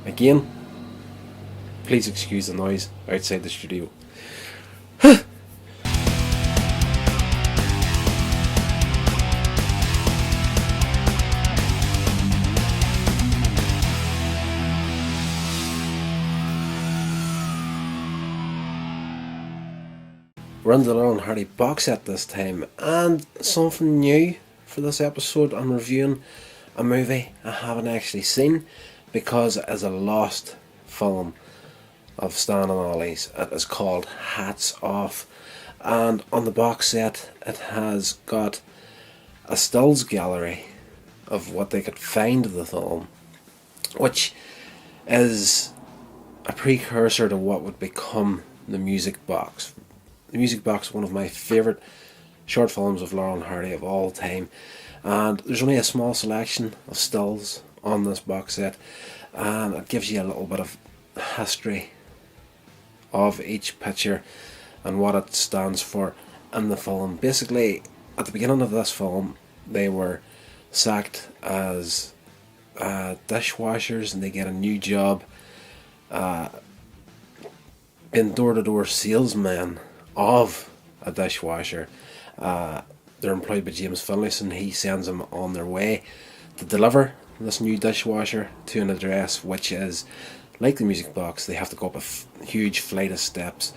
Again, please excuse the noise outside the studio. We're on the Laurel and Hardy box set this time, and something new for this episode. I'm reviewing a movie I haven't actually seen because it is a lost film of Stan and Ollie's. It is called Hats Off, and on the box set it has got a stills gallery of what they could find of the film, which is a precursor to what would become the music box. The Music Box, one of my favourite short films of Laurel and Hardy of all time, and there's only a small selection of stills on this box set, and it gives you a little bit of history of each picture and what it stands for in the film. Basically, at the beginning of this film, they were sacked as dishwashers, and they get a new job being door-to-door salesmen of a dishwasher. They're employed by James Finlayson. He sends them on their way to deliver this new dishwasher to an address which is like the music box. They have to go up a huge flight of steps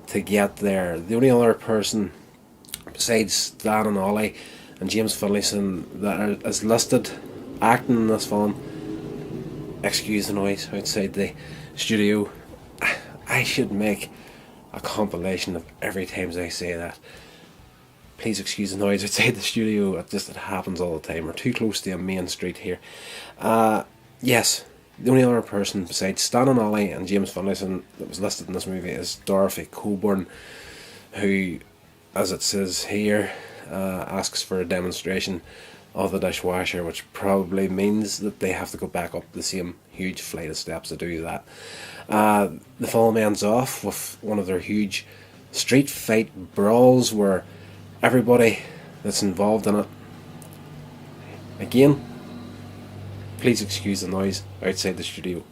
to get there. The only other person besides Stan and Ollie and James Finlayson that is listed acting in this film, excuse the noise outside the studio. I should make a compilation of every time I say that. Please excuse the noise outside the studio. It happens all the time. We're too close to a main street here. Yes, the only other person besides Stan and Ollie and James Finlayson that was listed in this movie is Dorothy Coburn, who, as it says here, asks for a demonstration of the dishwasher, which probably means that they have to go back up the same huge flight of steps to do that. The film ends off with one of their huge street fight brawls where everybody that's involved in it, again, please excuse the noise outside the studio.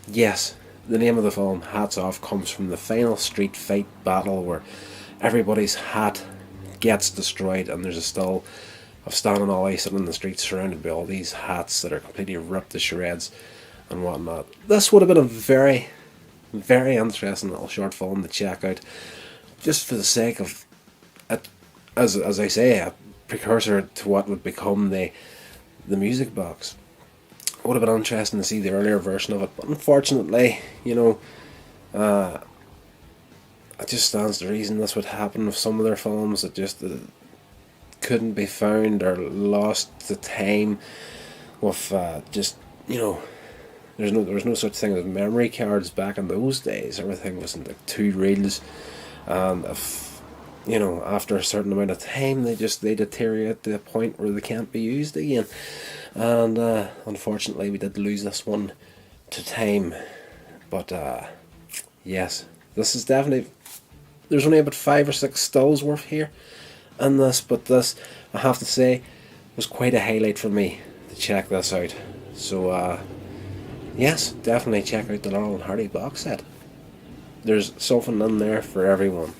Yes, the name of the film, Hats Off, comes from the final street fight battle where everybody's hat gets destroyed and there's a still of Stan and Ollie sitting in the street surrounded by all these hats that are completely ripped to shreds and whatnot. This would have been a very, very interesting little short film to check out, just for the sake of it, as I say, a precursor to what would become the music box. It would have been interesting to see the earlier version of it, but unfortunately, it just stands to reason this would happen with some of their films that just couldn't be found or lost to time with there was no such thing as memory cards back in those days. Everything was in like 2 reels, and if after a certain amount of time they deteriorate to a point where they can't be used again, and unfortunately we did lose this one to time. But yes, this is definitely, there's only about 5 or 6 stills worth here in this, but this, I have to say, was quite a highlight for me to check this out. So yes, definitely check out the Laurel and Hardy box set. There's something in there for everyone.